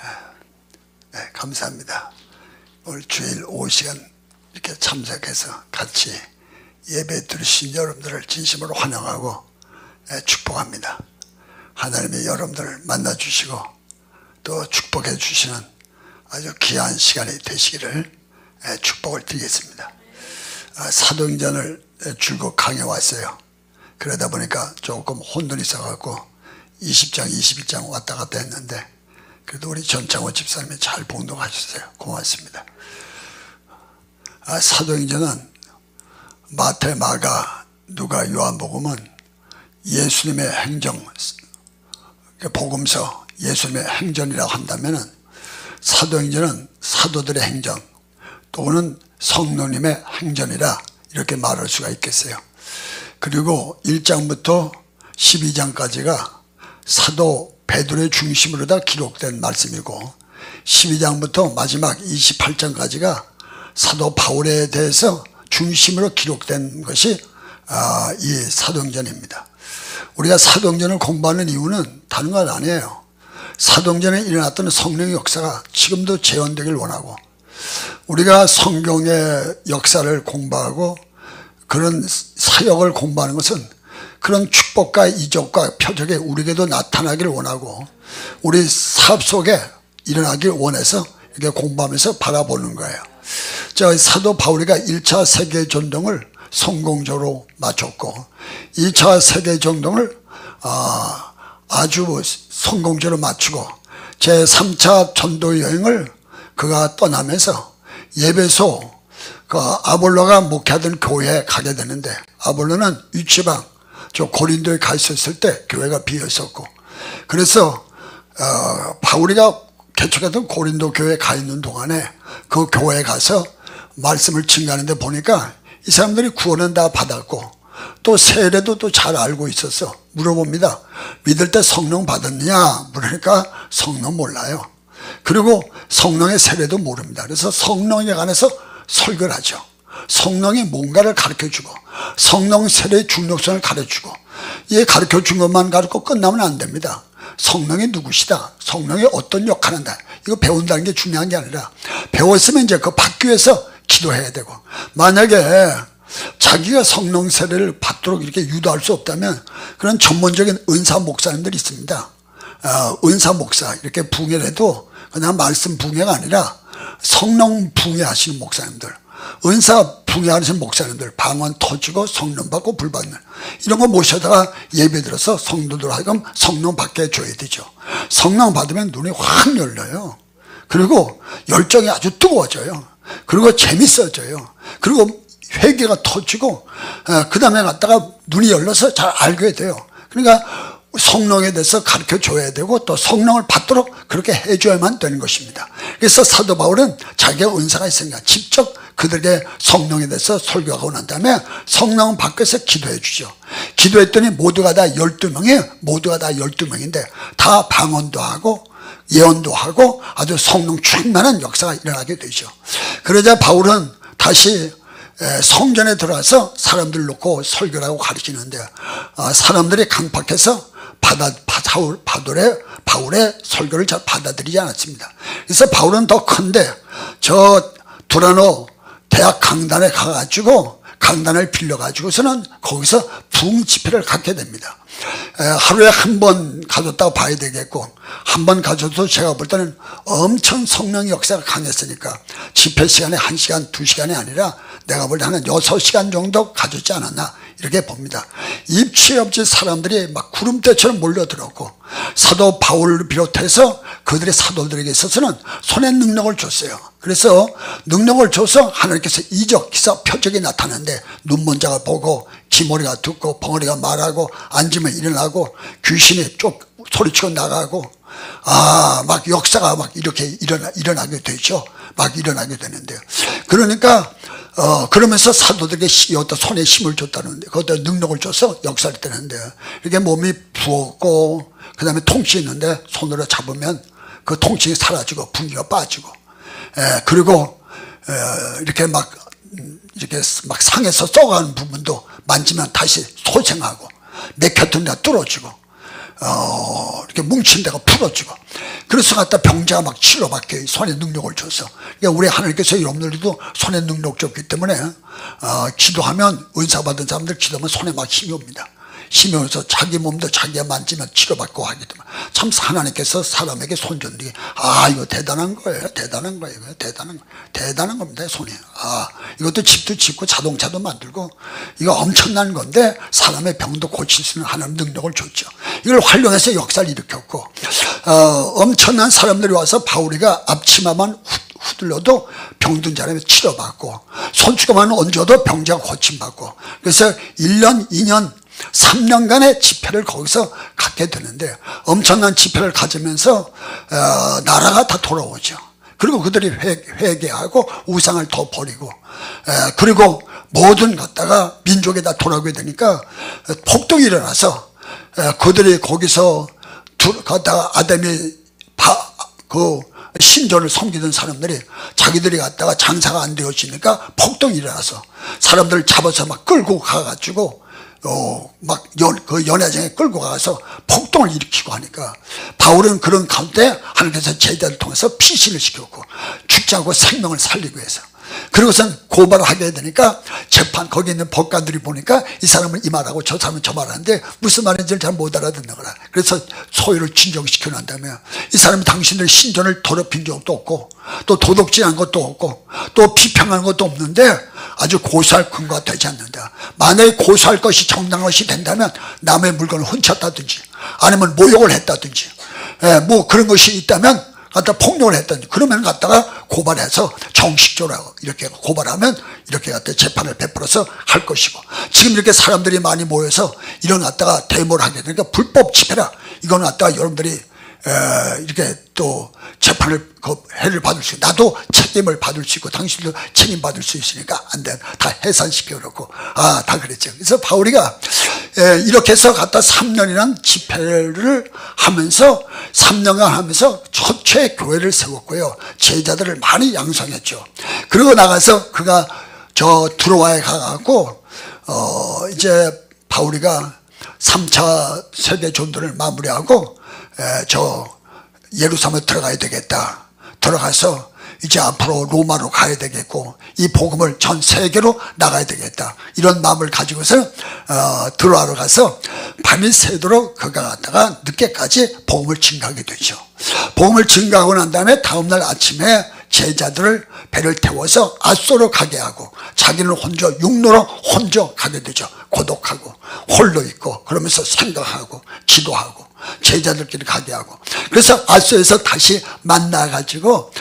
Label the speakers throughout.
Speaker 1: 네, 감사합니다. 오늘 주일 오후 시간 이렇게 참석해서 같이 예배 드리신 여러분들을 진심으로 환영하고 축복합니다. 하나님이 여러분들을 만나주시고 또 축복해 주시는 아주 귀한 시간이 되시기를 축복을 드리겠습니다. 사도행전을 줄곧 강해 왔어요. 그러다 보니까 조금 혼돈이 있어갖고 20장 21장 왔다 갔다 했는데 그래도 우리 전창호 집사님이 잘 봉독하셨어요. 고맙습니다. 사도행전은 마태, 마가, 누가, 요한복음은 예수님의 행정, 복음서, 예수님의 행전이라고 한다면은 사도행전은 사도들의 행정 또는 성령님의 행전이라 이렇게 말할 수가 있겠어요. 그리고 1장부터 12장까지가 사도 베드로의 중심으로 다 기록된 말씀이고 12장부터 마지막 28장까지가 사도 바울에 대해서 중심으로 기록된 것이 이 사도행전입니다. 우리가 사도행전을 공부하는 이유는 다른 건 아니에요. 사도행전에 일어났던 성령의 역사가 지금도 재현되길 원하고 우리가 성경의 역사를 공부하고 그런 사역을 공부하는 것은 그런 축복과 이적과 표적이 우리에게도 나타나기를 원하고 우리 사업 속에 일어나길 원해서 이렇게 공부하면서 바라보는 거예요. 저 사도 바울이가 1차 세계전동을 성공적으로 마쳤고 2차 세계전동을 아주 성공적으로 마치고 제3차 전도 여행을 그가 떠나면서 예배소 그 아볼로가 목회하던 교회에 가게 되는데 아볼로는 위치방 저 고린도에 가 있었을 때 교회가 비어 있었고 그래서 바울이가 개척했던 고린도 교회에 가 있는 동안에 그 교회에 가서 말씀을 증거하는데 보니까 이 사람들이 구원은 다 받았고 또 세례도 또 잘 알고 있어서 물어봅니다. 믿을 때 성령 받았느냐 물으니까 성령 몰라요. 그리고 성령의 세례도 모릅니다. 그래서 성령에 관해서 설교를 하죠. 성령이 뭔가를 가르쳐주고 성령 세례의 중요성을 가르쳐주고 이 가르쳐준 것만 가지고 끝나면 안 됩니다. 성령이 누구시다, 성령이 어떤 역할을 한다, 이거 배운다는 게 중요한 게 아니라 배웠으면 이제 그거 받기 위해서 기도해야 되고 만약에 자기가 성령 세례를 받도록 이렇게 유도할 수 없다면 그런 전문적인 은사 목사님들이 있습니다. 은사 목사 이렇게 붕해를 해도 그냥 말씀 붕해가 아니라 성령 붕해하시는 목사님들, 은사 붕해하시는 목사님들, 방언 터지고 성령 받고 불 받는 이런 거 모셔다가 예배 들어서 성도들 하여금 성령 받게 해줘야 되죠. 성령 받으면 눈이 확 열려요. 그리고 열정이 아주 뜨거워져요. 그리고 재밌어져요. 그리고 회개가 터지고 그 다음에 갔다가 눈이 열려서 잘 알게 돼요. 그러니까 성령에 대해서 가르쳐 줘야 되고 또 성령을 받도록 그렇게 해줘야만 되는 것입니다. 그래서 사도 바울은 자기가 은사가 있으니까 직접 그들에게 성령에 대해서 설교하고 난 다음에 성령 밖에서 기도해 주죠. 기도했더니 모두가 다 12명이에요. 모두가 다 12명인데 다 방언도 하고 예언도 하고 아주 성령 충만한 역사가 일어나게 되죠. 그러자 바울은 다시 성전에 들어와서 사람들 놓고 설교를 하고 가르치는데 사람들이 강팍해서 바울의 설교를 잘 받아들이지 않았습니다. 그래서 바울은 더 큰데 저 두라노 대학 강단에 가가지고 강단을 빌려가지고서는 거기서 부흥 집회를 갖게 됩니다. 하루에 한 번 가졌다고 봐야 되겠고 한 번 가져도 제가 볼 때는 엄청 성령의 역사가 강했으니까 집회 시간에 1시간 2시간이 아니라 내가 볼 때 한 6시간 정도 가졌지 않았나 이렇게 봅니다. 입치 없이 사람들이 막 구름대처럼 몰려들었고 사도 바울을 비롯해서 그들의 사도들에게 있어서는 손에 능력을 줬어요. 그래서 능력을 줘서 하나님께서 이적, 기사, 표적이 나타나는데 눈먼 자가 보고 기머리가 듣고 벙어리가 말하고 앉으면 일어나고 귀신이 쪽 소리치고 나가고 막 역사가 막 이렇게 일어나게 되죠. 막 일어나게 되는데요. 그러니까 그러면서 사도들에게 어떤 손에 힘을 줬다는데 그것도 능력을 줘서 역사를 했다는데 이렇게 몸이 부었고 그 다음에 통증이 있는데 손으로 잡으면 그 통증이 사라지고 분기가 빠지고 그리고 이렇게 막 상해서 썩어가는 부분도 만지면 다시 소생하고 맥혔던 데가 뚫어지고 이렇게 뭉친 데가 풀어지고 그래서 갖다 병자가 막 치료받게 손에 능력을 줬어. 그러니까 우리 하나님께서 여러분들도 손에 능력 줬기 때문에 기도하면, 은사 받은 사람들 기도하면 손에 막 힘이 옵니다. 힘이 오면서 자기 몸도 자기가 만지면 치료받고 하기 때문에 참 하나님께서 사람에게 손 줬는데, 이거 대단한 거예요. 대단한 거예요. 대단한 겁니다. 손이. 이것도 집도 짓고 자동차도 만들고 이거 엄청난 건데, 사람의 병도 고칠 수 있는 하나님 능력을 줬죠. 이걸 활용해서 역사를 일으켰고, 엄청난 사람들이 와서 바울이가 앞치마만 후들러도 병든 사람이 치료받고, 손수건만 얹어도 병자가 고침받고, 그래서 1년, 2년, 3년간의 집회를 거기서 갖게 되는데, 엄청난 집회를 가지면서 나라가 다 돌아오죠. 그리고 그들이 회개하고 우상을 더 버리고, 그리고 모든 갖다가 민족에다 돌아오게 되니까 폭동이 일어나서, 그들이 거기서 갖다가 아담이 그 신전을 섬기던 사람들이 자기들이 갖다가 장사가 안 되어지니까 폭동이 일어나서 사람들을 잡아서 막 끌고 가가지고 그 연회장에 끌고 가서 폭동을 일으키고 하니까, 바울은 그런 가운데 하나님께서 제자를 통해서 피신을 시켰고, 죽지 않고 생명을 살리기 위해서. 그리고선 고발을 하게 되니까 재판, 거기 있는 법관들이 보니까 이 사람은 이 말하고 저 사람은 저 말하는데 무슨 말인지를 잘 못 알아듣는 거라. 그래서 소위를 진정시켜 난 다음에, 이 사람이 당신들 신전을 더럽힌 적도 없고, 또 도둑질한 것도 없고, 또 비평한 것도 없는데 아주 고소할 근거가 되지 않는다. 만약에 고소할 것이 정당한 것이 된다면 남의 물건을 훔쳤다든지 아니면 모욕을 했다든지, 뭐 그런 것이 있다면 갖다 폭력을 했다든지, 그러면 갖다가 고발해서 정식적으로 이렇게 고발하면 이렇게 갖다 재판을 베풀어서 할 것이고, 지금 이렇게 사람들이 많이 모여서 이런 갖다가 데모를 하게 되니까 불법 집회라, 이건 갖다가 여러분들이 이렇게 또 재판을 해를 받을 수 있고, 나도 책임을 받을 수 있고 당신도 책임받을 수 있으니까 안 돼, 다 해산시켜 놓고 다 그랬죠. 그래서 바울이가 이렇게 해서 갖다 3년이란 집회를 하면서 3년간 하면서 전체 교회를 세웠고요, 제자들을 많이 양성했죠. 그리고 나가서 그가 저 드로아에 가갖고 이제 바울이가 3차 세계 전도를 마무리하고 저 예루살렘에 들어가야 되겠다. 들어가서 이제 앞으로 로마로 가야 되겠고, 이 복음을 전 세계로 나가야 되겠다. 이런 마음을 가지고서 드로아로 가서 밤이 새도록 그가 갔다가 늦게까지 복음을 증거하게 되죠. 복음을 증거하고 난 다음에 다음날 아침에 제자들을 배를 태워서 아소로 가게 하고, 자기는 혼자 육로로 혼자 가게 되죠. 고독하고 홀로 있고 그러면서 생각하고 기도하고 제자들끼리 가게 하고, 그래서 아소에서 다시 만나가지고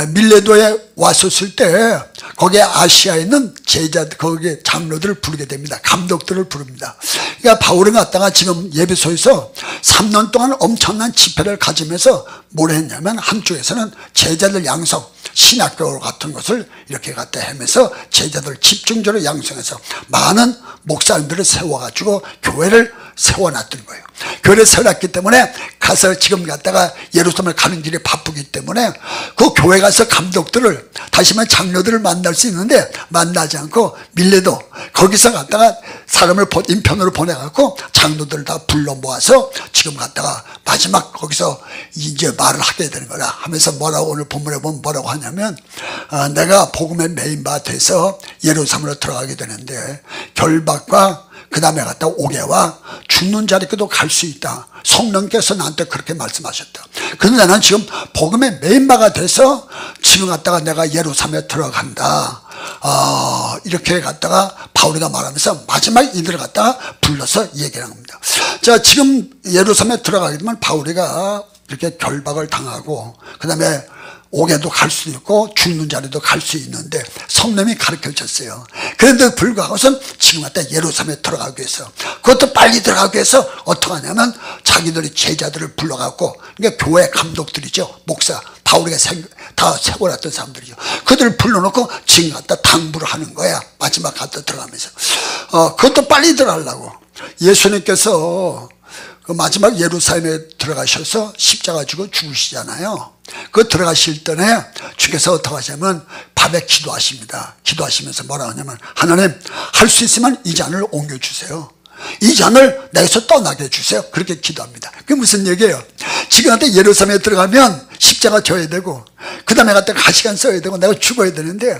Speaker 1: 밀레도에 왔었을 때 거기에 아시아에 있는 제자들, 거기에 장로들을 부르게 됩니다. 감독들을 부릅니다. 그러니까 바울은 갔다가 지금 예배소에서 3년 동안 엄청난 집회를 가지면서 뭘 했냐면, 한쪽에서는 제자들 양성, 신학교 같은 것을 이렇게 갖다 하면서 제자들을 집중적으로 양성해서 많은 목사님들을 세워가지고 교회를 세워놨던 거예요. 교회를 세워놨기 때문에 가서 지금 갔다가 예루살렘을 가는 길이 바쁘기 때문에 그 교회 가서 감독들을, 다시 말해 장로들을 만날 수 있는데 만나지 않고 밀레도 거기서 갔다가 사람을 인편으로 보내갖고 장로들을 다 불러 모아서 지금 갔다가 마지막 거기서 이제 말을 하게 되는 거라 하면서, 뭐라고 오늘 본문에 보면 뭐라고 하냐면, 내가 복음의 메인바 돼서 예루살렘으로 들어가게 되는데 결박과 그 다음에 갔다 오게와 죽는 자리까지도 갈 수 있다. 성령께서 나한테 그렇게 말씀하셨다. 그런데 나는 지금 복음의 메인바가 돼서 지금 갔다가 내가 예루살렘에 들어간다. 이렇게 갔다가 바울이가 말하면서 마지막에 이들을 갖다가 불러서 얘기를 합니다. 자, 지금 예루살렘에 들어가게 되면 바울이가 이렇게 결박을 당하고 그 다음에 옥에도 갈 수 있고 죽는 자리도 갈 수 있는데 성령이 가르쳐 줬어요. 그런데 불구하고선 지금 갖다 예루살렘에 들어가기 위해서, 그것도 빨리 들어가기 위해서 어떻게 하냐면 자기들이 제자들을 불러갖고, 그러니까 교회 감독들이죠, 목사, 바울이가 다 세워놨던 사람들이죠. 그들을 불러놓고 지금 갖다 당부를 하는 거야. 마지막 갖다 들어가면서 그것도 빨리 들어가려고. 예수님께서 그 마지막 예루살렘에 들어가셔서 십자가 지고 죽으시잖아요. 그 들어가실 때에 주께서 어떻게 하시냐면 밤에 기도하십니다. 기도하시면서 뭐라 하냐면, 하나님, 할 수 있으면 이 잔을 옮겨주세요. 이 잔을 내게서 떠나게 해주세요. 그렇게 기도합니다. 그게 무슨 얘기예요? 지금 한테 예루살렘에 들어가면 십자가 져야 되고 그 다음에 갖다 가시관 써야 되고 내가 죽어야 되는데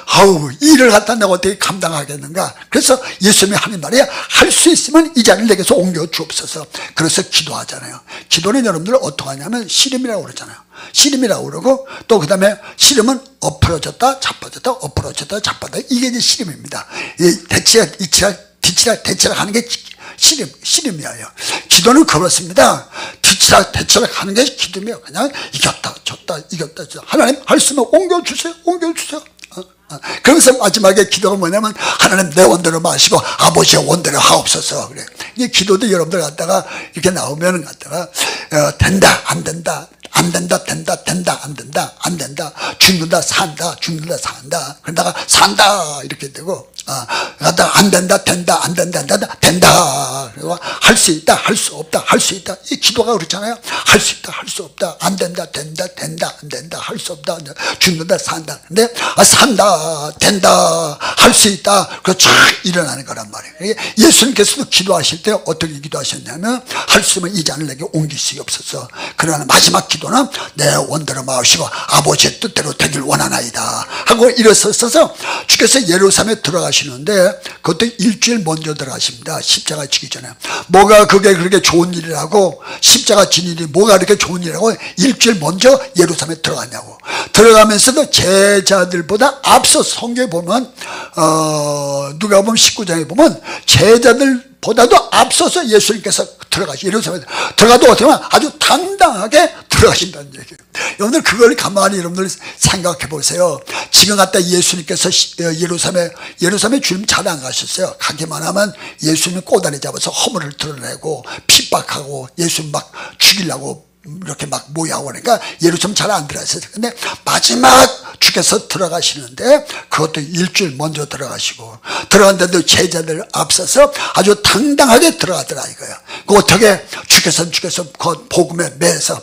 Speaker 1: 아우 일을 갖다 내가 어떻게 감당하겠는가. 그래서 예수님이 하는 말이야, 할 수 있으면 이 자리를 내게서 옮겨 주옵소서. 그래서 기도하잖아요. 기도는 여러분들 어떻게 하냐면 씨름이라고 그러잖아요. 씨름이라고 그러고 또 그 다음에 씨름은 엎어졌다 자빠졌다 엎어졌다 자빠졌다, 이게 이제 씨름입니다. 이 대치락 뒤치락 대치락 하는 게 씨름이에요. 기도는 그렇습니다. 뒤치락 대치락 하는 게 기도며 그냥 이겼다 졌다 이겼다 졌다. 하나님 할 수 있으면 옮겨주세요 옮겨주세요. 그러면서 마지막에 기도가 뭐냐면 하나님 내 원대로 마시고 아버지의 원대로 하옵소서. 그래. 이게 기도도 여러분들 갖다가 이렇게 나오면 갖다가 된다 안 된다 안 된다 된다 된다 안 된다 안 된다 죽는다 산다 죽는다 산다 그러다가 산다 이렇게 되고 갖다가 안 된다 된다 안 된다 안 된다 된다. 그리고 할 수 있다 할 수 없다 할 수 있다. 이 기도가 그렇잖아요. 할 수 있다 할 수 없다 안 된다 된다 된다 안 된다 할 수 없다 죽는다 산다. 근데 산다 된다 할 수 있다 그거 쫙 일어나는 거란 말이에요. 예수님께서도 기도하실 때 어떻게 기도하셨냐면 할 수 있으면 이 잔을 내게 옮기시옵소서. 그러나 마지막 기도는 내 원대로 마시고 아버지의 뜻대로 되길 원하나이다 하고 일어서서 주께서 예루살렘에 들어가시는데 그것도 일주일 먼저 들어가십니다. 십자가 지기 전에. 뭐가 그게 그렇게 좋은 일이라고, 십자가 진 일이 뭐가 그렇게 좋은 일이라고 일주일 먼저 예루살렘에 들어갔냐고. 들어가면서도 제자들보다 앞서 성경에 보면 누가 보면 19장에 보면 제자들보다도 앞서서 예수님께서 예루살렘에 들어가도 어떻게 보면 아주 당당하게 들어가신다는 얘기예요. 여러분들 그걸 가만히 여러분들 생각해 보세요. 지금 갖다 예수님께서 예루살렘에 주님 잘 안 가셨어요. 가기만 하면 예수님 꼬다리 잡아서 허물을 드러내고 핍박하고 예수님 막 죽이려고 이렇게 막 모여하고 그러니까 예루살렘 잘 안 들어갔어요. 근데 마지막 주께서 들어가시는데 그것도 일주일 먼저 들어가시고 들어간데도 제자들 앞서서 아주 당당하게 들어가더라 이거예요. 그 어떻게 주께서 그 복음에 매서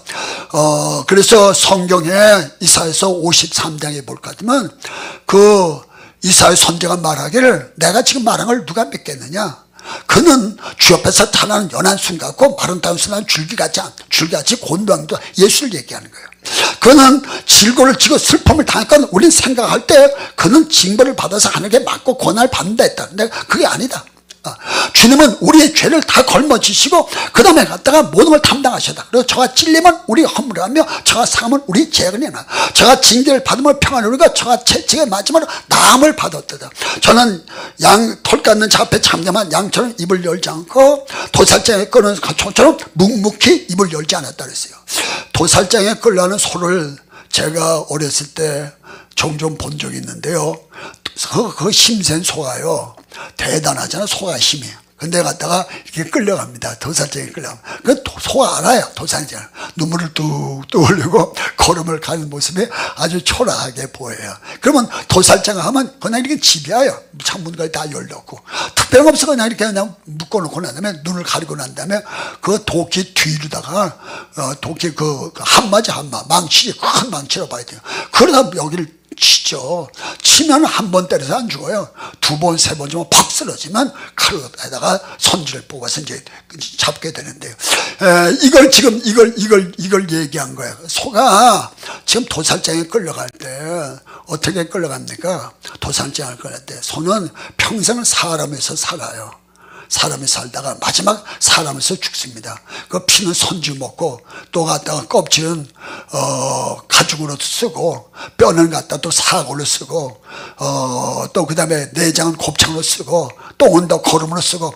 Speaker 1: 그래서 성경에 이사야서 53장에 볼 것 같으면 그 이사야 선지자가 말하기를 내가 지금 말한 걸 누가 믿겠느냐. 그는 주 옆에서 타나는 연한 순 같고 마른 땅 순한 줄기같이 곤두함도 예수를 얘기하는 거예요. 그는 질고를 지고 슬픔을 당했건 우린 생각할 때 그는 징벌을 받아서 하늘에 맞고 고난을 받는다 했다. 근데 그게 아니다. 주님은 우리의 죄를 다 걸머지시고 그 다음에 갔다가 모든 걸 담당하셨다. 그래서 저가 찔리면 우리 허물을 하며 저가 상하면 우리 죄를 내나 저가 징계를 받으면 평안을 누리고 저가 채찍에 맞으면 나음을 받았다. 저는 양 털 깎는 자 앞에 참담한 양처럼 입을 열지 않고 도살장에 끄는 소처럼 묵묵히 입을 열지 않았다 그랬어요. 도살장에 끌려가는 소를 제가 어렸을 때 종종 본 적이 있는데요. 그 힘센 소가요. 대단하잖아. 소가 힘이. 근데 갔다가 이렇게 끌려갑니다. 도살장에 끌려갑니다. 그 소가 알아요. 도살장. 눈물을 뚝뚝 흘리고 걸음을 가는 모습이 아주 초라하게 보여요. 그러면 도살장 하면 그냥 이렇게 집이에요. 창문까지 다 열렸고. 특별한 없어. 그냥 이렇게 그냥 묶어놓고 난 다음에 눈을 가리고 난 다음에 그 도끼 뒤로다가 도끼 그 한마지 망치, 큰 망치로 봐야 돼요. 그러다 여기를 치죠. 치면 한 번 때려서 안 죽어요. 두 번, 세 번 주면 팍 쓰러지면 칼로에다가 선지를 뽑아서 이제 잡게 되는데요. 이걸 지금 이걸 얘기한 거예요. 소가 지금 도살장에 끌려갈 때 어떻게 끌려갑니까? 도살장에 끌려갈 때 소는 평생을 사람에서 살아요. 사람이 살다가 마지막 사람에서 죽습니다. 그 피는 선지 먹고 또 갖다가 껍질은 가죽으로 쓰고 뼈는 갖다 또 사골로 쓰고 또 그 다음에 내장은 곱창으로 쓰고 똥은 더 거름으로 쓰고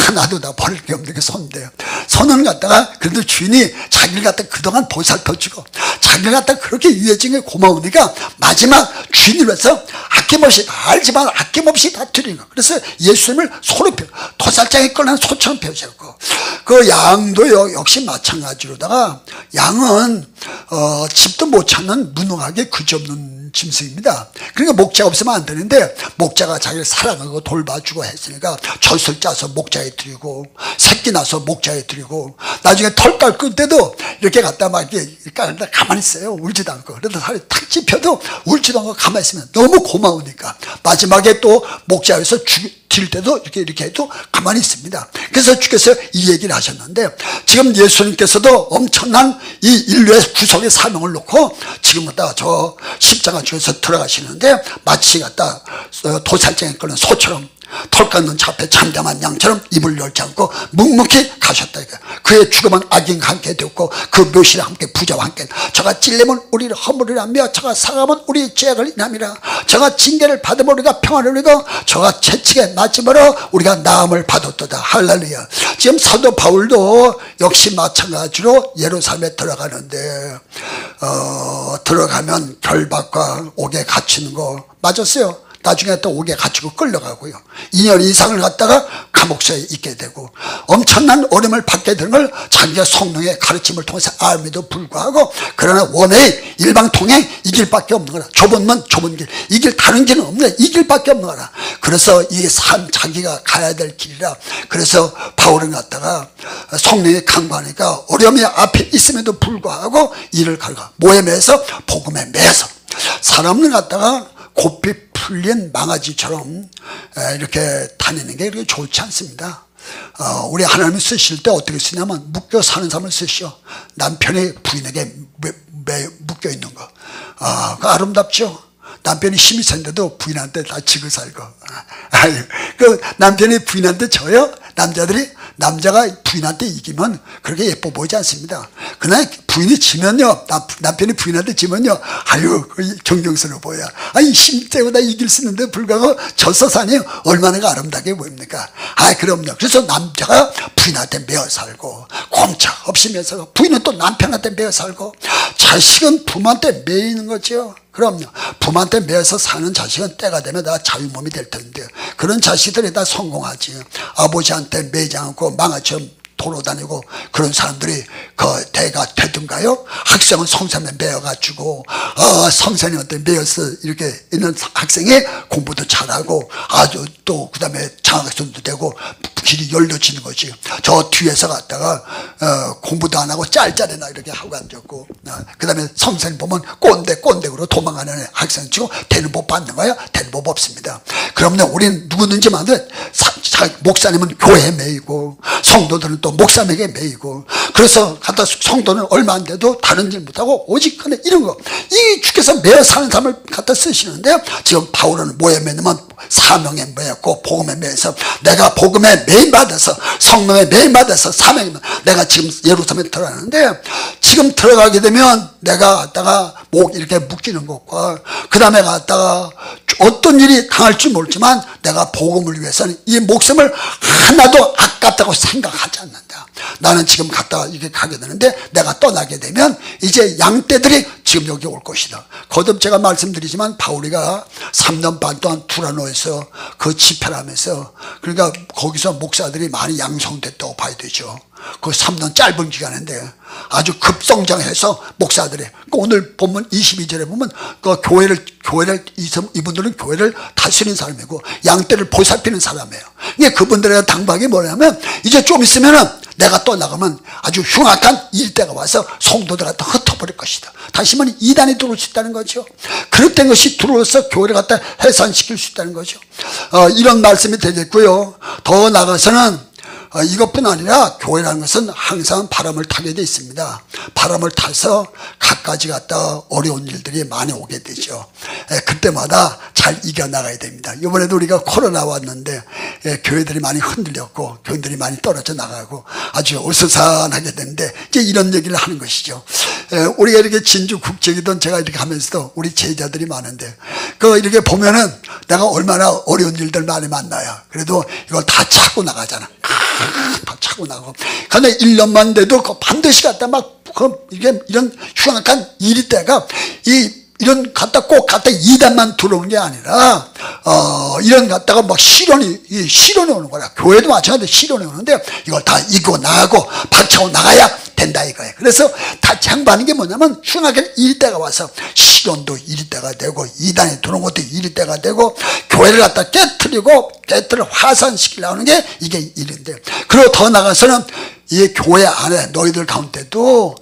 Speaker 1: 하나도 다 버릴 게 없는 게 소인데요. 소는 갖다가 그래도 주인이 자기를 갖다 그동안 보살펴주고 자기를 갖다 그렇게 위해진 게 고마우니까 마지막 주인을 위해서 아낌없이 알지만 아낌없이 다 드리는 거. 그래서 예수님을 소로 도살장에 끌어난 소처럼 펴셨고 그 양도 역시 마찬가지로다가 양은 집도 못 찾는 무능하게 그지없는 짐승입니다. 그러니까 목자가 없으면 안 되는데 목자가 자기를 사랑하고 돌봐주고 했으니까 젖을 짜서 목자에 드리고 새끼 나서 목자에 드리고 나중에 털 깎을 때도 이렇게 갖다 막 이렇게 깔다 가만히 있어요. 울지도 않고. 그래도 살이 탁 찝혀도 울지도 않고 가만히 있으면 너무 고마우니까 마지막에 또 목자에서 드릴 때도 이렇게 해도 가만히 있습니다. 그래서 주께서 이 얘기를 하셨는데 지금 예수님께서도 엄청난 이 인류의 구속의 사명을 놓고 지금 갖다 저 십자가 중에서 들어가시는데 마치 갖다 도살장에 끌는 소처럼 털 깎는 자 앞에 잠잠한 양처럼 입을 열지 않고 묵묵히 가셨다. 그의 죽음은 악인과 함께 되었고 그 묘실에 함께 부자와 함께 저가 찔리면 우리를 허물이라며 저가 사가면 우리 죄악을 인함이라. 저가 징계를 받으면 우리가 평안을 누리고 저가 채찍에 맞음으로 우리가 나음을 받았도다. 할렐루야. 지금 사도 바울도 역시 마찬가지로 예루살렘에 들어가는데 들어가면 결박과 옥에 갇히는 거 맞았어요. 나중에 또 옥에 갇히고 끌려가고요. 2년 이상을 갖다가 감옥소에 있게 되고 엄청난 어려움을 받게 되는 걸 자기가 성령의 가르침을 통해서 알면도 불구하고 그러나 원의 일방통행 이 길밖에 없는 거라. 좁은 문 좁은 길, 이 길 다른 길은 없는 거라. 이 길밖에 없는 거라. 그래서 이게 산 자기가 가야 될 길이라. 그래서 바울은 갖다가 성령이 강구하니까 어려움이 앞에 있음에도 불구하고 이를 가가 모임에서 복음에 매서 사람을 갖다가 고삐 풀린 망아지처럼 이렇게 다니는 게 그렇게 좋지 않습니다. 우리 하나님을 쓰실 때 어떻게 쓰냐면 묶여 사는 사람을 쓰시오. 남편이 부인에게 묶여 있는 거. 그거 아름답죠. 남편이 힘이 센데도 부인한테 다 지고 살고. 그 남편이 부인한테 져요. 남자가 부인한테 이기면 그렇게 예뻐 보이지 않습니다. 그러나 부인이 지면요, 남편이 부인한테 지면요, 아유, 존경스러워 보여. 아니, 힘 세고 다 이길 수 있는데 불구하고 져서 사니 얼마나 아름답게 보입니까? 그럼요. 그래서 남자가 부인한테 매어 살고, 꼼짝 없이 매어 살고, 부인은 또 남편한테 매어 살고, 자식은 부모한테 매이는 거죠. 그럼요. 부모한테 매어서 사는 자식은 때가 되면 다 자유몸이 될 텐데 그런 자식들이 다 성공하지. 아버지한테 매이지 않고 망아처럼 돌아다니고 그런 사람들이 그 대가 되든가요? 학생은 성삼에 매여가지고 선생님한테 매여서 이렇게 있는 학생이 공부도 잘하고 아주 또 그 다음에 장학생도 되고 길이 열려지는 거지. 저 뒤에서 갔다가 공부도 안 하고 짤짤이나 이렇게 하고 앉았고 그 다음에 선생님 보면 꼰대로 도망가는 학생 치고 되는 법 받는 거야? 되는 법 없습니다. 그러면 우리는 누구든지 만든 목사님은 교회에 매이고 성도들은 또 목사님에게 매이고 그래서 갖다 성도는 얼마 안 돼도 다른 일 못하고 오직 그냥 이런 거 이 주께서 매어 사는 사람을 갖다 쓰시는데 지금 바울은 뭐에 매냐면 사명에 매였고 복음에 매여서 내가 복음에 매임받아서 성령에 매임받아서 사명에 내가 지금 예루살렘에 들어가는데 지금 들어가게 되면 내가 갖다가 목 이렇게 묶이는 것과 그 다음에 갖다가 어떤 일이 당할지 모르지만 내가 복음을 위해서는 이 목숨을 하나도 아깝다고 생각하지 않는다. 나는 지금 갔다가 이렇게 가게 되는데 내가 떠나게 되면 이제 양떼들이 지금 여기 올 것이다. 거듭 제가 말씀드리지만 바울이가 3년 반 동안 투라노에서 그 집회를 하면서 그러니까 거기서 목사들이 많이 양성됐다고 봐야 되죠. 그 3년 짧은 기간인데 아주 급성장해서 목사들이 오늘 보면 22절에 보면 그 교회를 이분들은 교회를 다스리는 사람이고 양떼를 보살피는 사람이에요. 이게 그분들의 당박이 뭐냐면 이제 좀 있으면은 내가 떠나가면 아주 흉악한 일대가 와서 성도들 갖다 흩어버릴 것이다. 다시 말하면 이단이 들어올 수 있다는 거죠. 그릇된 것이 들어와서 교회를 갖다 해산시킬 수 있다는 거죠. 이런 말씀이 되겠고요. 더 나아가서는 이것뿐 아니라 교회라는 것은 항상 바람을 타게 돼 있습니다. 바람을 타서 갖가지 갖다 어려운 일들이 많이 오게 되죠. 그때마다 잘 이겨나가야 됩니다. 이번에도 우리가 코로나 왔는데 교회들이 많이 흔들렸고 교인들이 많이 떨어져 나가고 아주 어수선하게 되는데 이제 이런 얘기를 하는 것이죠. 우리가 이렇게 진주 국적이든 제가 이렇게 하면서도 우리 제자들이 많은데 그 이렇게 보면은 내가 얼마나 어려운 일들 많이 만나요. 그래도 이걸 다 차고 나가잖아. 차고 나가고. 근데 1년만 돼도 반드시 갖다 이게 이런 흉악한 일이 때가 이런 꼭 갖다 이단만 들어오는 게 아니라 이런 갖다가 시련이 오는 거라. 교회도 마찬가지로 시련이 오는데 이걸 다 이기고 나가고 박차고 나가야 된다 이거예요. 그래서 다 장반하는 게 뭐냐면 흉하게 일일 때가 와서 시련도 일일 때가 되고 이단에 들어온 것도 일일 때가 되고 교회를 갖다 깨트리고 화산시키려는 게 이게 일인데 그리고 더 나가서는 이 교회 안에 너희들 가운데도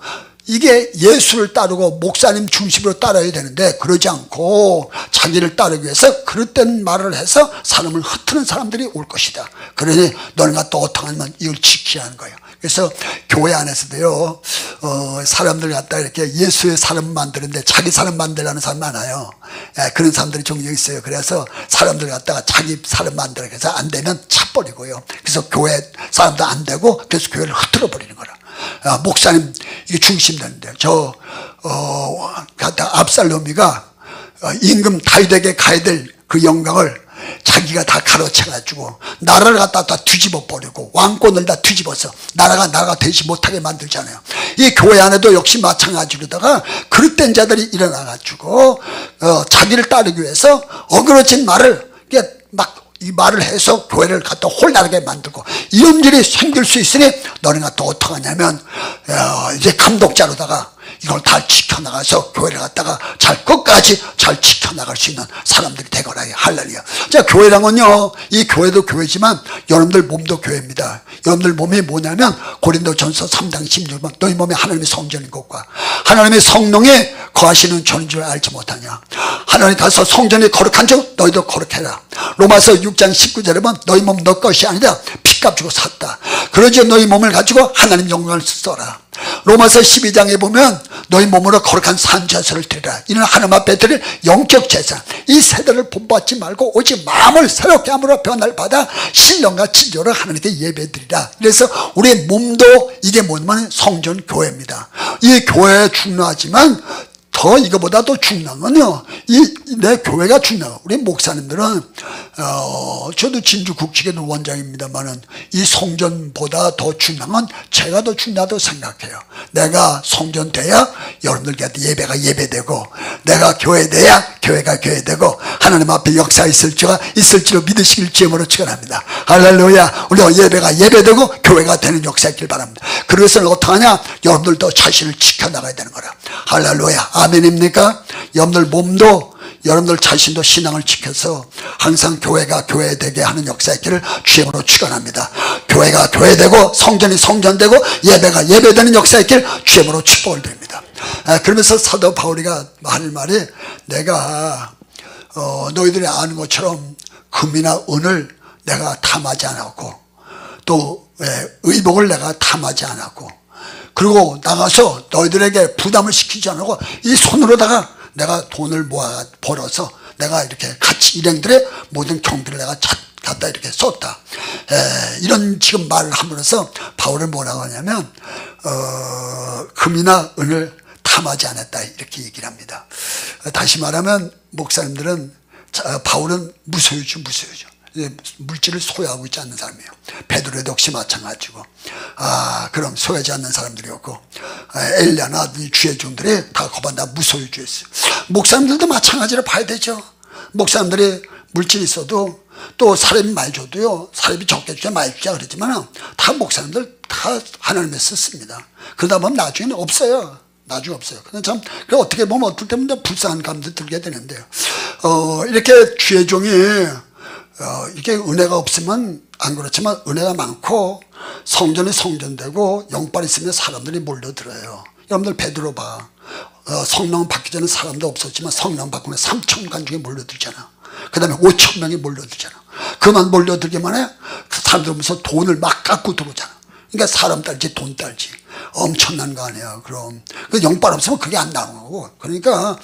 Speaker 1: 이게 예수를 따르고 목사님 중심으로 따라야 되는데 그러지 않고 자기를 따르기 위해서 그릇된 말을 해서 사람을 흩트는 사람들이 올 것이다. 그러니 너네가 또 어떻게 하면 이걸 지켜야 하는 거예요. 그래서 교회 안에서도요, 사람들 갖다 이렇게 예수의 사람 만드는데 자기 사람 만들라는 사람 많아요. 그런 사람들이 종종 있어요. 그래서 사람들 갖다가 자기 사람 만들어 해서 안 되면 차버리고요. 그래서 교회 사람도 안 되고 그래서 교회를 흩트려 버리는 거라. 목사님 이게 중심되는데 갖다 압살롬이가 임금 다윗에게 가야 될 그 영광을 자기가 다 가로채가지고 나라를 갖다 다 뒤집어 버리고 왕권을 다 뒤집어서 나라가 되지 못하게 만들잖아요. 이 교회 안에도 역시 마찬가지로다가 그릇된 자들이 일어나가지고 자기를 따르기 위해서 어그러진 말을 막 이 말을 해서 교회를 갖다 홀나르게 만들고 이런 일이 생길 수 있으니 너네가 또 어떻게 하냐면 이제 감독자로다가 이걸 다 지켜나가서 교회를 갖다가 끝까지 잘 지켜나갈 수 있는 사람들이 되거라. 할렐루야. 자, 교회랑은요, 이 교회도 교회지만 여러분들 몸도 교회입니다. 여러분들 몸이 뭐냐면 고린도전서 3장 16번 너희 몸이 하나님의 성전인 것과 하나님의 성령이 거하시는 존인 줄 알지 못하냐. 하나님 다서 성전이 거룩한 줄 너희도 거룩해라. 로마서 6장 19절에 보면 너희 몸 너 것이 아니라 피값 주고 샀다. 그러지 너희 몸을 가지고 하나님 영광을 써라. 로마서 12장에 보면 너희 몸으로 거룩한 산제사를 드리라. 이는 하나님 앞에 드릴 영적 제사. 이 세대를 본받지 말고 오직 마음을 새롭게 함으로 변화를 받아 신령과 진조로 하나님께 예배드리라. 그래서 우리의 몸도 이게 뭐냐면 성전 교회입니다. 이 교회 중요하지만 더 이거보다도 중요한 건요, 내 교회가 중요해요. 우리 목사님들은 저도 진주 국지교회 원장입니다만은 이 성전보다 더 중요한 건 제가 더 중요하다고 생각해요. 내가 성전 돼야 여러분들께 예배가 예배되고, 내가 교회 돼야 교회가 교회되고, 하나님 앞에 역사 있을지로 믿으시길 주님으로 축원합니다. 할렐루야. 우리가 예배가 예배되고 교회가 되는 역사 있길 바랍니다. 그것을 어떻게 하냐? 여러분들도 자신을 지켜나가야 되는 거라. 할렐루야. 아멘입니까? 여러분들 몸도 여러분들 자신도 신앙을 지켜서 항상 교회가 교회되게 하는 역사 있기를 주님으로 축원합니다. 교회가 교회되고 성전이 성전되고 예배가 예배되는 역사 있기를 주님으로 축복을 드립니다. 그러면서 사도 바울이가 하는 말이, 내가 너희들이 아는 것처럼 금이나 은을 내가 탐하지 않았고, 또 의복을 내가 탐하지 않았고, 그리고 나가서 너희들에게 부담을 시키지 않고 이 손으로다가 내가 돈을 벌어서 내가 이렇게 같이 일행들의 모든 경비를 내가 갖다 이렇게 썼다. 이런 지금 말을 함으로써 바울은 뭐라고 하냐면 금이나 은을 탐하지 않았다 이렇게 얘기를 합니다. 다시 말하면 목사님들은 바울은 무소유주. 물질을 소유하고 있지 않는 사람이에요. 베드로도 역시 마찬가지고, 그럼 소유하지 않는 사람들이었고, 엘리야나 주의 종들이 다 거반 다 무소유주였어요. 목사님들도 마찬가지로 봐야 되죠. 목사님들이 물질이 있어도 또 사람이 많이 줘도요, 사람이 적게 주자 많이 주자 그러지만 다 목사님들 다 하나님의 썼습니다. 그러다 보면 나중에는 없어요. 나중에 없어요. 근데 참, 어떻게 보면 어떨 때는 불쌍한 감도 들게 되는데요. 이렇게 주의 종이 이게 은혜가 없으면 안 그렇지만 은혜가 많고 성전이 성전되고 영빨이 있으면 사람들이 몰려들어요. 여러분들 베드로 봐. 성령 받기 전에 사람도 없었지만 성령 받고 3,000관 중에 몰려들잖아. 그 다음에 5,000명이 몰려들잖아. 그만 몰려들기만 해 사람들 오면서 돈을 막 갖고 들어오잖아. 그러니까 사람 딸지 돈 딸지 엄청난 거 아니야. 그럼 그 영빨 없으면 그게 안 나오는 거고. 그러니까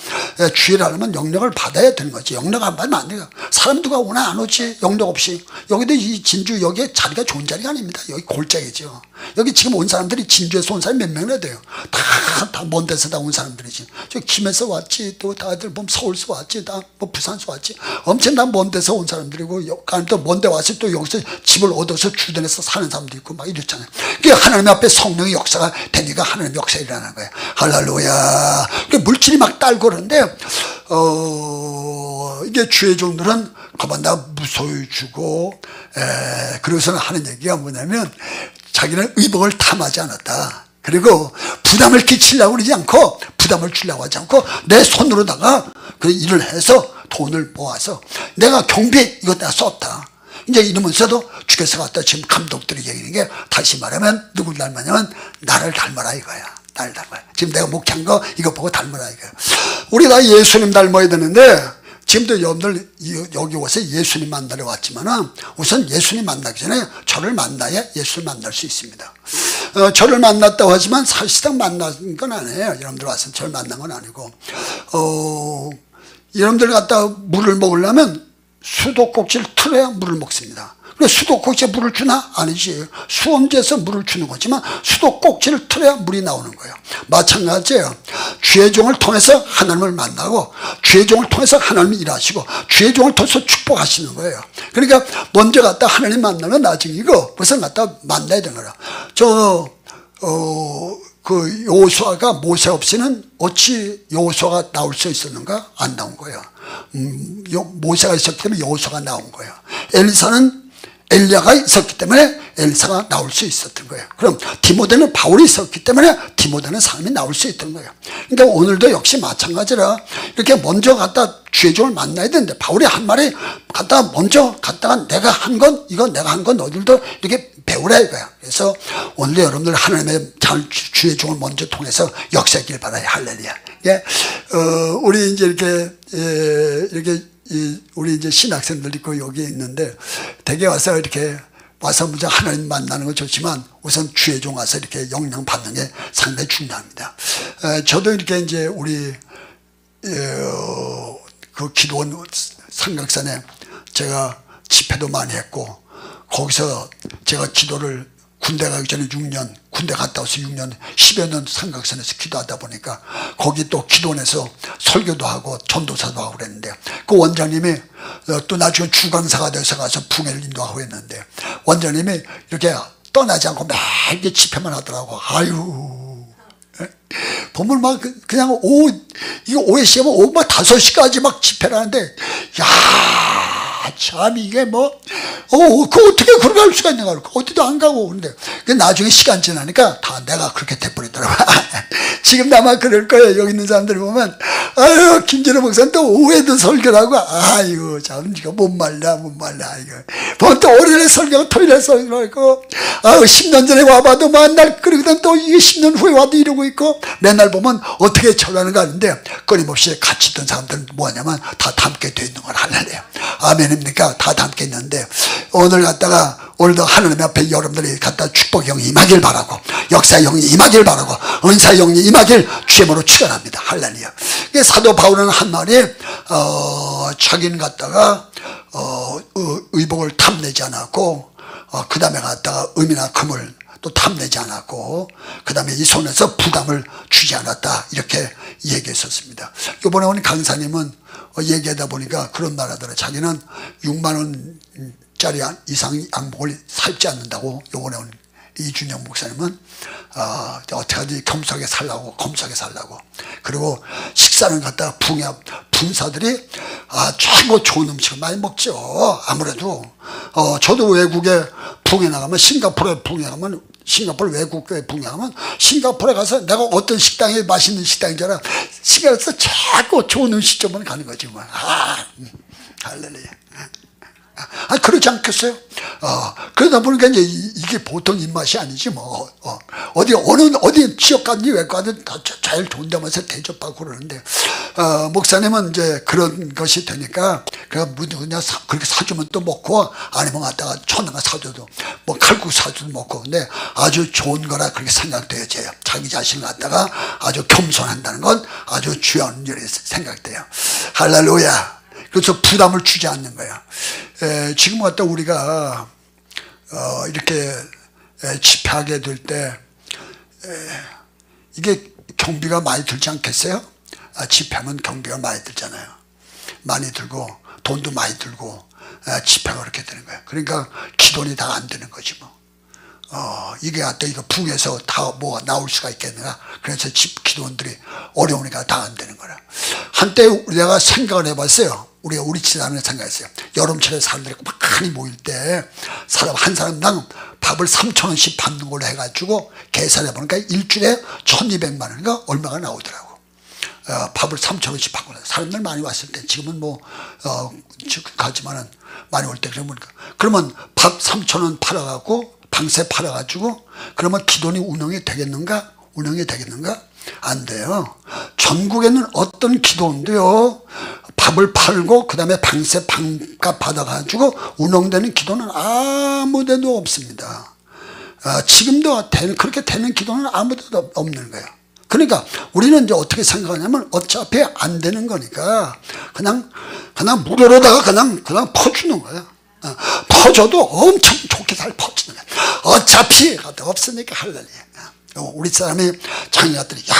Speaker 1: 주의를 하려면 영력을 받아야 되는 거지. 영력 안 받으면 안 돼요. 사람 누가 오나 안 오지. 영력 없이. 여기도 이 진주 여기에 자리가 좋은 자리가 아닙니다. 여기 골짜기죠. 여기 지금 온 사람들이 진주에서 온 사람이 몇 명이나 돼요. 다 먼 데서 다 온 사람들이지. 저 김에서 왔지, 또 다들 보면 서울서 왔지, 다 뭐 부산서 왔지. 엄청난 먼 데서 온 사람들이고, 또 먼 데 와서 또 여기서 집을 얻어서 주변에서 사는 사람도 있고 막 이렇잖아요. 그게 하나님 앞에 성령의 역사가 되니까 하나님 역사가 일어나는 거예요. 할렐루야. 물질이 막 딸고 그러는데, 이게 주의 종들은 그만 다 무소유주고, 그러고서는 하는 얘기가 뭐냐면, 자기는 의복을 탐하지 않았다. 그리고 부담을 끼치려고 그러지 않고, 부담을 주려고 하지 않고, 내 손으로다가 그 일을 해서 돈을 모아서 내가 경비 이거 내가 썼다. 이제 이러면서도 주께서 갖다 지금 감독들이 얘기하는 게, 다시 말하면 누굴 닮았냐면 나를 닮아라 이거야. 날 닮아야. 지금 내가 목회한 거 이거 보고 닮으라 이거예요. 우리가 예수님 닮아야 되는데 지금도 여러분들 여기 와서 예수님 만나러 왔지만은 우선 예수님 만나기 전에 저를 만나야 예수를 만날 수 있습니다. 저를 만났다고 하지만 사실상 만난 건 아니에요. 여러분들 와서 저를 만난 건 아니고 여러분들 갖다 물을 먹으려면 수도꼭지를 틀어야 물을 먹습니다. 수도꼭지에 물을 주나? 아니지. 수험지에서 물을 주는 거지만 수도꼭지를 틀어야 물이 나오는 거예요. 마찬가지예요. 주의 종을 통해서 하나님을 만나고 주의 종을 통해서 하나님을 일하시고 주의 종을 통해서 축복하시는 거예요. 그러니까 먼저 갔다 하나님 만나면 나중에 이거 우선 갔다 만나야 되는 거야. 그 여호수아가 모세 없이는 어찌 여호수아가 나올 수 있었는가? 안 나온 거예요. 모세가 있었기 때문에 여호수아가 나온 거예요. 엘리사는 엘리야가 있었기 때문에 엘리사가 나올 수 있었던 거예요. 그럼 디모데는 바울이 있었기 때문에 디모데는 사람이 나올 수 있던 거예요. 그러니까 오늘도 역시 마찬가지라 이렇게 먼저 갔다 주의 종을 만나야 되는데 바울이 한 말이 갔다 먼저 갔다가 내가 한 건 이거 내가 한 건 너희들도 이렇게 배우라 이거야. 그래서 오늘도 여러분들 하나님의 주의 종을 먼저 통해서 역사하길 바라요. 할렐루야. 예, 우리 이제 이렇게 우리 이제 신학생들 있고 여기 있는데 대개 와서 이렇게 와서 먼저 하나님 만나는 건 좋지만 우선 주의 종 와서 이렇게 영향 받는 게 상당히 중요합니다. 저도 이렇게 이제 우리 그 기도원 삼각산에 제가 집회도 많이 했고 거기서 제가 기도를 군대 가기 전에 6년, 군대 갔다 와서 6년, 10여 년 삼각산에서 기도하다 보니까 거기 또 기도원에서 설교도 하고 전도사도 하고 그랬는데 그 원장님이 또 나중에 주강사가 돼서 가서 붕해를 인도하고 했는데 원장님이 이렇게 떠나지 않고 매일 집회만 하더라고. 아유. 보면 막 그냥 오후에 시험은 오후 막 5시까지 막 집회를 하는데 야 참 이게 그 어떻게 그렇게 할 수가 있는가 어디도 안 가고 그런데 나중에 시간 지나니까 다 내가 그렇게 돼버리더라고. 지금 아마 그럴 거예요. 여기 있는 사람들 보면 아유 김진호 목사는 또 오후에도 설교를 하고 아이고 참 이거 못 말라 이거 보면 또 월요일에 설교하고 토요일에 설교하고 아유 10년 전에 와봐도 맨날 그러거든 또 이게 10년 후에 와도 이러고 있고 맨날 보면 어떻게 처리하는가 하는데 끊임없이 같이 있던 사람들은 뭐하냐면 다 담게 돼 있는 걸 하려래요. 아멘입니까? 다 담게 있는데 오늘 갖다가 오늘도 하나님 앞에 여러분들이 갖다 축복 영이 임하길 바라고 역사 영이 임하길 바라고 은사 영이 임하길 주님으로 축원합니다. 할렐루야. 사도 바울은 한 말이 자기는 갖다가 의복을 탐내지 않았고 그 다음에 갖다가 은이나 금을 또 탐내지 않았고 그 다음에 이 손에서 부담을 주지 않았다 이렇게 얘기했었습니다. 이번에 온 강사님은 얘기하다 보니까 그런 말 하더라고요. 자기는 6만 원짜리 이상 양복을 사입지 않는다고. 이번에 온 이준영 목사님은 어떻게 하든지 겸손하게 살라고 검소하게 살라고. 그리고 식사는 갖다가 분사들이 최고 좋은 음식을 많이 먹죠. 아무래도 저도 외국에 붕에 나가면 싱가포르에 붕에 가면 싱가포르 외국에 붕에 가면 싱가포르에 가서 내가 어떤 식당에 맛있는 식당인 줄 알아. 싱가포르에서 최고 좋은 음식점은 가는 거지 뭐. 할렐루야. 그렇지 않겠어요? 그러다 보니까 이제 이게 보통 입맛이 아니지 뭐. 어디 지역 가든지 외국 가든 다 제일 좋은 데면서 대접하고 그러는데, 목사님은 이제 그런 것이 되니까, 그냥 그렇게 사주면 또 먹고, 아니면 갖다가 천원가 사줘도, 뭐 칼국 사줘도 먹고, 근데 아주 좋은 거라 그렇게 생각되어져요. 자기 자신을 갖다가 아주 겸손한다는 건 아주 중요한 일이 생각돼요. 할렐루야. 그래서 부담을 주지 않는 거야. 지금 갖다 우리가 이렇게 집회하게 될 때 이게 경비가 많이 들지 않겠어요? 집회하면 경비가 많이 들잖아요. 많이 들고 돈도 많이 들고 집회가 그렇게 되는 거야. 그러니까 기돈이 다 안 되는 거지 뭐. 이게 갖다 이거 붕에서 다 뭐가 나올 수가 있겠는가? 그래서 기도원들이 어려우니까 다 안 되는 거라. 한때 내가 생각을 해봤어요. 우리 집안을 생각했어요. 여름철에 사람들이 많이 모일 때 한 사람당 밥을 3,000원씩 받는 걸로 해가지고 계산해 보니까 일주일에 1,200만 원인가 얼마가 나오더라고. 밥을 3,000원씩 받고 사람들 많이 왔을 때 지금은 뭐 가지만은 많이 올 때 그러면 밥 3,000원 팔아갖고 방세 팔아가지고 그러면 기돈이 운영이 되겠는가? 운영이 되겠는가? 안 돼요. 전국에는 어떤 기도원도요, 밥을 팔고 그 다음에 방세 반값 받아가지고 운영되는 기도는 아무 데도 없습니다. 지금도 그렇게 되는 기도는 아무 데도 없는 거예요. 그러니까 우리는 이제 어떻게 생각하냐면 어차피 안 되는 거니까 그냥 무료로다가 그냥 퍼주는 거예요. 퍼줘도 엄청 좋게 잘 퍼주는 거예요. 어차피 없으니까 할래니. 우리 사람이 장애가들이 야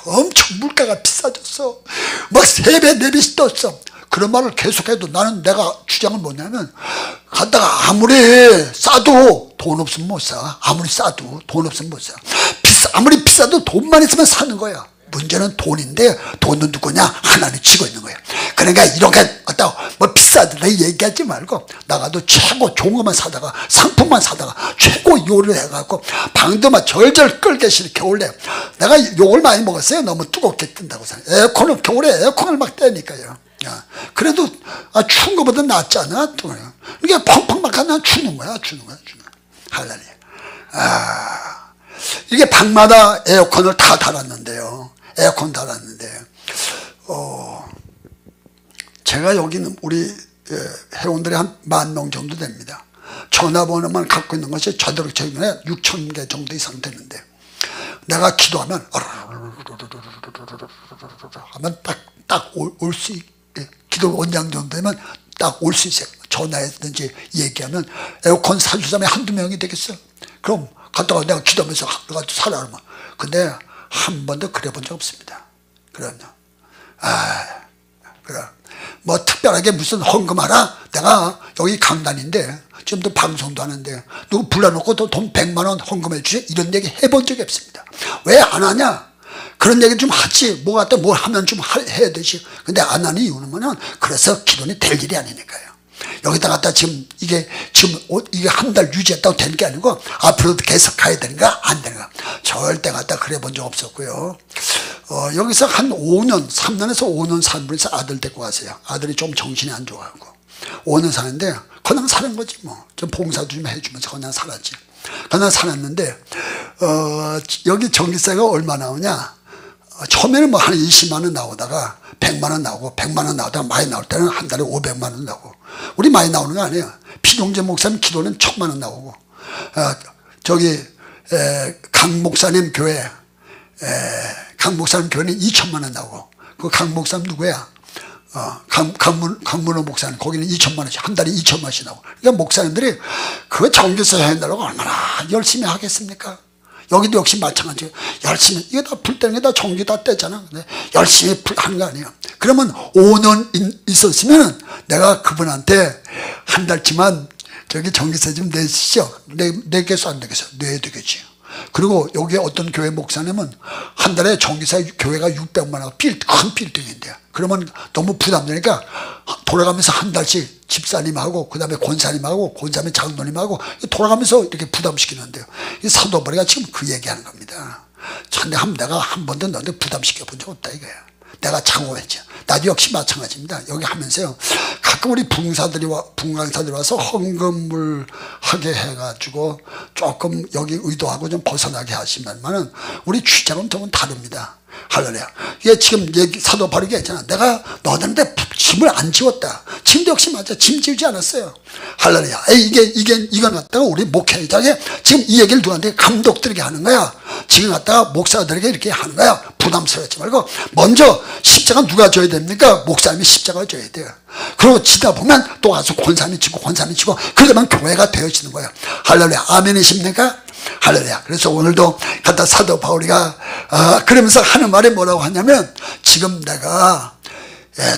Speaker 1: 엄청 물가가 비싸졌어, 막 3배 4배씩 떴어, 그런 말을 계속해도 나는 내가 주장은 뭐냐면, 갖다가 아무리 싸도 돈 없으면 못 사. 아무리 싸도 돈 없으면 못 사. 아무리 비싸도 돈만 있으면 사는 거야. 문제는 돈인데 돈은 누구냐? 하나님 쥐고 있는 거예요. 그러니까 이렇게 갖다가 뭐 비싸다 얘기하지 말고 나가도 최고 좋은 것만 사다가 상품만 사다가 최고 요리를 해갖고 방도만 절절 끌게 싫어. 겨울에 내가 욕을 많이 먹었어요. 너무 뜨겁게 뜬다고 생각해요. 에어컨을 겨울에 에어컨을 막 떼니까요. 그래도 추운 것보다 낫지 않아? 이게 펑펑 막 하나 추는 거야. 할렐루야. 이게 방마다 에어컨을 다 달았는데요. 에어컨 달았는데, 제가 여기는 우리 회원들이 한 10,000명 정도 됩니다. 전화번호만 갖고 있는 것이 저대로 최근에 6,000개 정도 이상 되는데, 내가 기도하면 하면 딱 올 수 있게, 기도 원장 정도 되면 딱 올 수 있어요. 전화했든지 얘기하면 에어컨 사줄 사람이 한두 명이 되겠어. 그럼 갔다가 내가 기도하면서 살아. 근데 한 번도 그래 본 적 없습니다. 그럼요. 그래. 뭐 특별하게 무슨 헌금하라? 내가 여기 강단인데 지금도 방송도 하는데 누구 불러놓고 또 돈 100만 원 헌금해 주세요, 이런 얘기 해본 적이 없습니다. 왜 안 하냐? 그런 얘기 좀 하지. 뭐 갖다 뭘 하면 좀 해야 되지. 근데 안 하는 이유는 뭐냐면, 그래서 기도는 될 일이 아니니까요. 여기다 갖다 지금 이게 한 달 유지했다고 되는 게 아니고 앞으로도 계속 가야 되는가 안 되는가, 절대 갖다 그래 본 적 없었고요. 여기서 한 5년 3년에서 5년 산 분에서 아들 데리고 가세요. 아들이 좀 정신이 안 좋아하고 5년 사는데 그냥 사는 거지. 뭐 좀 봉사도 좀 해주면서 그냥 살았지. 그냥 살았는데 여기 전기세가 얼마 나오냐, 처음에는 뭐 한 20만 원 나오다가 100만 원 나오고 100만 원 나오다가 많이 나올 때는 한 달에 500만 원 나오고. 우리 많이 나오는 거 아니에요. 피동재 목사님 기도는 1,000만 원 나오고, 강 목사님 교회 강 목사님 교회는 2,000만 원 나오고, 그 강 목사님 누구야? 강문호 목사님 거기는 2,000만 원씩, 한 달에 2,000만 원씩 나오고. 그러니까 목사님들이 그 전기세 해낸다고 얼마나 열심히 하겠습니까? 여기도 역시 마찬가지예요. 열심히, 이게 다 불 때는 게 다 전기 다 떼잖아. 근데 열심히 하는 거 아니에요. 그러면 5년 있었으면 내가 그분한테 한 달치만 저기 전기세 좀 내시죠. 내겠어 안 내겠어? 내야 되겠지. 그리고 여기 어떤 교회 목사님은 한 달에 전기세 교회가 600만 원, 큰 빌딩인데요. 그러면 너무 부담되니까 돌아가면서 한 달씩 집사님하고 그 다음에 권사님하고 권사님 장로님하고 돌아가면서 이렇게 부담시키는데요. 이 사도바리가 지금 그 얘기하는 겁니다. 내가 한 번도 너한테 부담시켜 본 적 없다 이거야. 내가 장호했죠. 나도 역시 마찬가지입니다. 여기 하면서요, 가끔 우리 봉사들이 와서 헌금을 하게 해가지고 조금 여기 의도하고 좀 벗어나게 하시면은 우리 주장은 조금 다릅니다. 할렐루야. 이게 지금 사도 바울이 했잖아. 내가 너희들한테 짐을 안 지웠다. 짐도 역시 맞아. 짐 지우지 않았어요. 할렐루야. 이건 갖다가 우리 목회자에게 지금 이 얘기를 누구한테 감독들에게 하는 거야. 지금 갖다가 목사들에게 이렇게 하는 거야. 부담스럽지 말고 먼저 십자가 누가 져야 됩니까? 목사님이 십자가를 져야 돼요. 그리고 지다 보면 또 가서 권사님이 지고 그러면 교회가 되어지는 거예요. 할렐루야. 아멘이십니까? 할렐루야. 그래서 오늘도 갖다 사도 바울이가 그러면서 하는 말이 뭐라고 하냐면, 지금 내가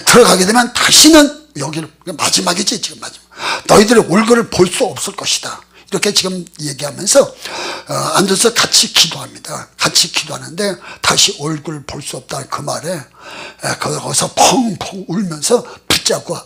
Speaker 1: 들어가게 되면 다시는 여기를, 마지막이지 지금 마지막, 너희들의 얼굴을 볼 수 없을 것이다. 이렇게 지금 얘기하면서 앉아서 같이 기도합니다. 같이 기도하는데 다시 얼굴을 볼 수 없다 그 말에 거기서 펑펑 울면서 붙잡고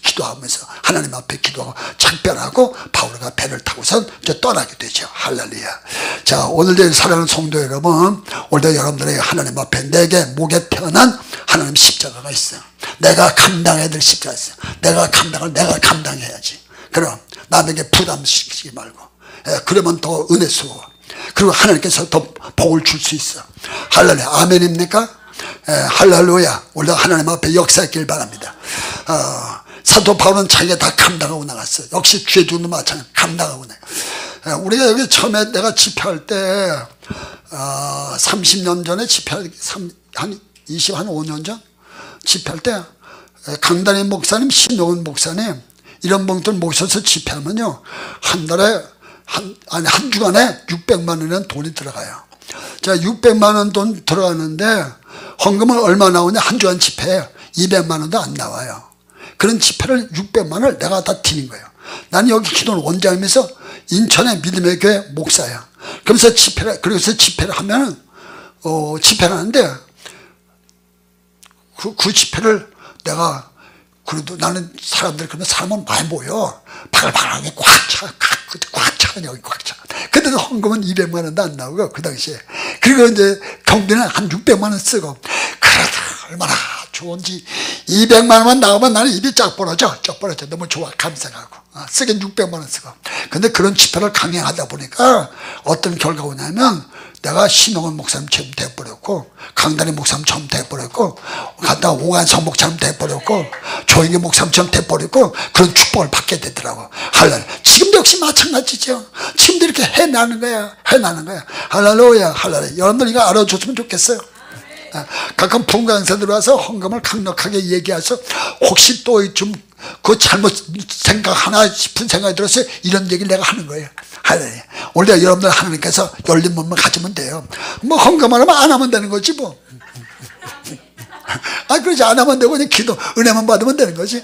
Speaker 1: 기도하면서 하나님 앞에 기도하고 작별하고 바울과 배를 타고선 이제 떠나게 되죠. 할렐루야. 자, 오늘도 사랑하는 성도 여러분, 오늘도 여러분들에게 하나님 앞에 내게 목에 태어난 하나님 십자가가 있어요. 내가 감당해야 될 십자가가 있어요. 내가 감당해야지. 그럼 남에게 부담시키지 말고, 그러면 더 은혜스러워. 그리고 하나님께서 더 복을 줄 수 있어. 할렐루야. 아멘입니까? 할렐루야. 우리가 하나님 앞에 역사했길 바랍니다. 사도 바울은 자기가 다 감당하고 나갔어요. 역시 죄주도 마찬가지 감당하고 나가. 우리가 여기 처음에 내가 집회할 때 30년 전에 집회할 한 25년 전 집회할 때 강단의 목사님, 신용훈 목사님 이런 분들 모셔서 집회하면요 한 달에 한 주간에 600만 원이라는 돈이 들어가요. 자, 600만 원 돈 들어가는데 헌금은 얼마 나오냐? 한 주간 집회에 200만 원도 안 나와요. 그런 집회를 600만 원을 내가 다 드린 거예요. 나는 여기 기도원 원장이면서 인천의 믿음의 교회 목사야. 그래서 집회를 하면은 집회를 하는데 그 집회를 내가 그래도 나는 사람들 그러면 사람은 많이 모여 바글바글하게 꽉 차 여기 꽉 차. 그때도 헌금은 200만 원도 안 나오고 그 당시에. 그리고 이제 경비는 한 600만 원 쓰고 그러다 얼마나 좋은지 200만 원만 나오면 나는 입이 쫙 벌어져 너무 좋아 감사하고 쓰긴 600만 원 쓰고. 근데 그런 집회를 강행하다 보니까 어떤 결과가 오냐면 내가 신홍원 목사님처럼 돼버렸고 강단의 목사님처럼 돼버렸고 갔다가 오간성 목사님 돼버렸고 조영기 목사님처럼 돼버렸고 그런 축복을 받게 되더라고. 할렐루야. 지금도 역시 마찬가지죠. 지금도 이렇게 해나는 거야. 할렐루야. 여러분들 이거 알아줬으면 좋겠어요. 가끔 분강사들 와서 헌금을 강력하게 얘기해서 혹시 또 좀 그 잘못 생각하나 싶은 생각이 들었어요. 이런 얘기를 내가 하는 거예요. 할렐루야. 원래 여러분들 하나님께서 열린 몸을 가지면 돼요. 뭐 헌금을 하면 안 하면 되는 거지 뭐. 그렇지 안 하면 되고 그냥 기도 은혜만 받으면 되는 거지.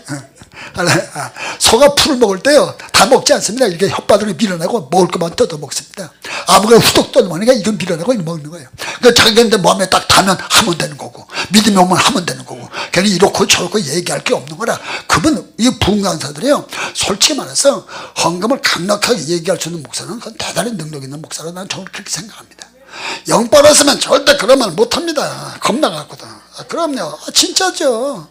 Speaker 1: 소가 풀을 먹을 때요 다 먹지 않습니다. 이렇게 혓바닥을 밀어내고 먹을 것만 뜯어 먹습니다. 아무거나 후덕 뜯어 먹으니까 이건 밀어내고 이거 먹는 거예요. 그러니까 자기한테 마음에 딱 닿으면 하면 되는 거고 믿음이 오면 하면 되는 거고 괜히 이렇고 저렇고 얘기할 게 없는 거라. 그분 이 부흥강사들이요 솔직히 말해서 헌금을 강력하게 얘기할 수 있는 목사는 그건 대단히 능력 있는 목사로 난 저는 그렇게 생각합니다. 영 받았으면 절대 그런 말 못합니다. 겁나갖거든. 그럼요. 진짜죠.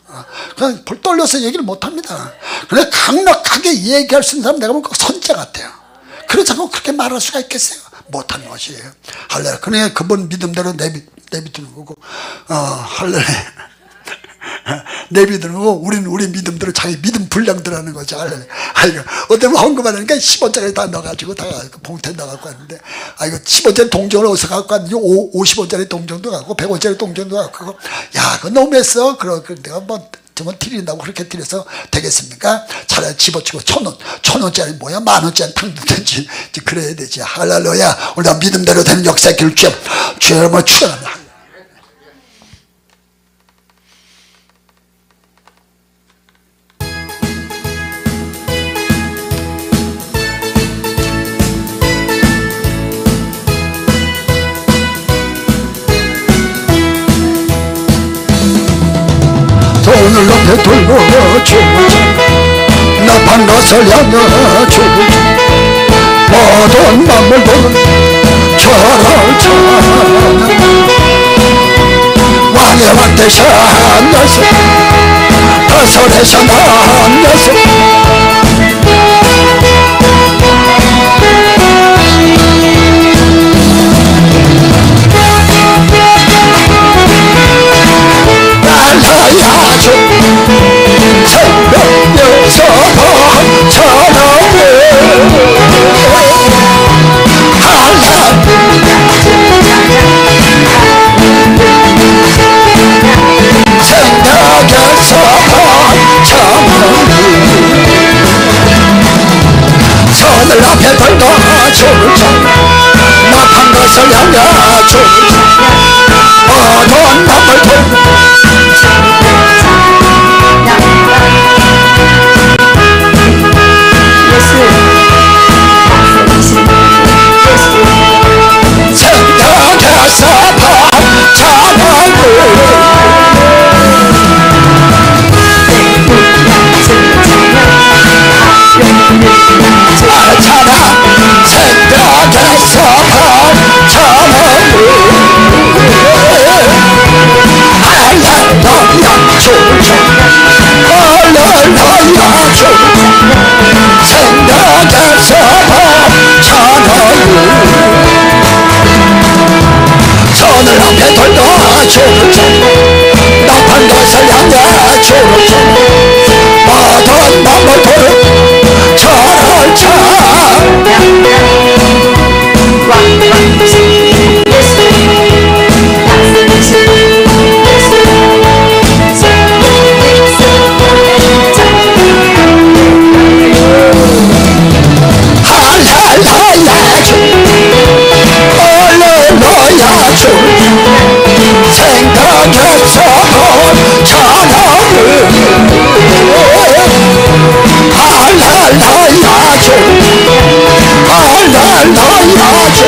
Speaker 1: 그냥 불 떨려서 얘기를 못합니다. 그런데 강력하게 얘기할 수 있는 사람 내가 보면 선자 같아요. 그렇다고 그렇게 말할 수가 있겠어요? 못하는 것이에요. 할렐루야. 그러니까 그분 믿음대로 내비두는 거고 할렐루야. 내비두는 거고 우리는 우리 믿음대로 자기 믿음 분량대로 하는 거죠. 할렐루야. 어쩌면 헌금하니까 10원짜리 다 넣어가지고 다 봉투에 넣어갖고 왔는데 이거 10원짜리 동전을 어디서 갖고 왔는지 50원짜리 동전도 갖고 100원짜리 동전도 갖고 야 그거 너무했어. 내가 뭐 정말 드린다고 그렇게 드려서 되겠습니까? 차라리 집어치고 1,000원짜리 뭐야 10,000원짜리 탕든지 그래야 되지. 할렐루야. 우리가 믿음대로 되는 역사의 길을 주여름을 축원합니다.
Speaker 2: 손을 높여 들고 주지 나판 것을 향해 주지 모든 만물들은 저를 찬양 왕의 왕 되신 예수 다스리신 예수 날라야죠 새벽에서 찬양해 생각에서 찬양해 앞에 돌고 주를 찾네 나쁜 것을 향해 주를 찾네 모든 마음을 돌을 저를 찾네 할렐루야 주 할렐루야 주 생각했어 찬양을 할렐루야 주 할렐루야 주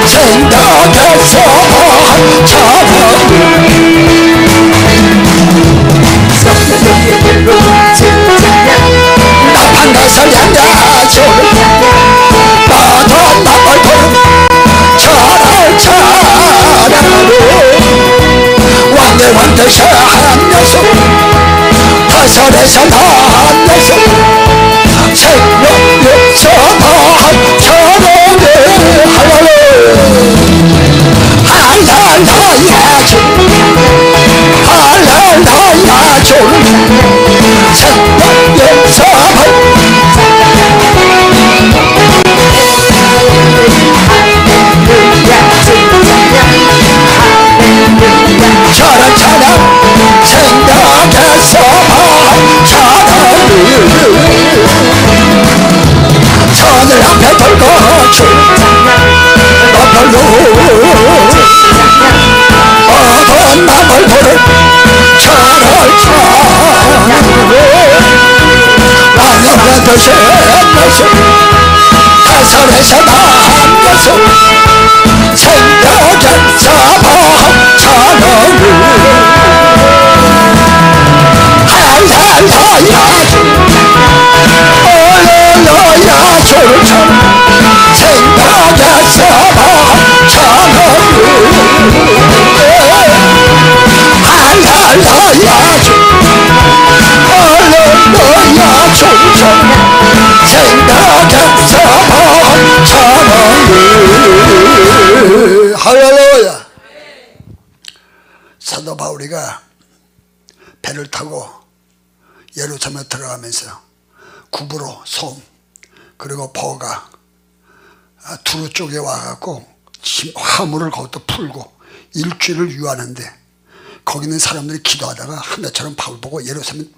Speaker 2: 생각했어 나쁜 것을 향해 주를 모든 마음을 돌 저를 찬양하리 왕의 왕 되셔 한 녀석 다설에서 한 녀석 생명에서 한 저를 할렐루야 주 할렐루야 주 생명에서 저런 찬양 생각했어 찬양을 천을 앞에 돌고 주 너별로 모든 마음을 보를 저를 찬양을 왕의 뜻을 녀석 다설에서 난 녀석 생각했어 찬양을 할렐루야 주 할렐루야 주를 찬 생각했어 찬양을 할렐루야 주 할렐루야 주를 찬 생각했어 찬양을 할렐루야. 사도 바울이가 배를 타고 예루살렘에 들어가면서 구브로 솜 그리고 버가 두루 쪽에 와갖고 화물을 거기다 풀고 일주일을 유하는데 거기 있는 사람들이 기도하다가 하나처럼 바울 보고 예루살렘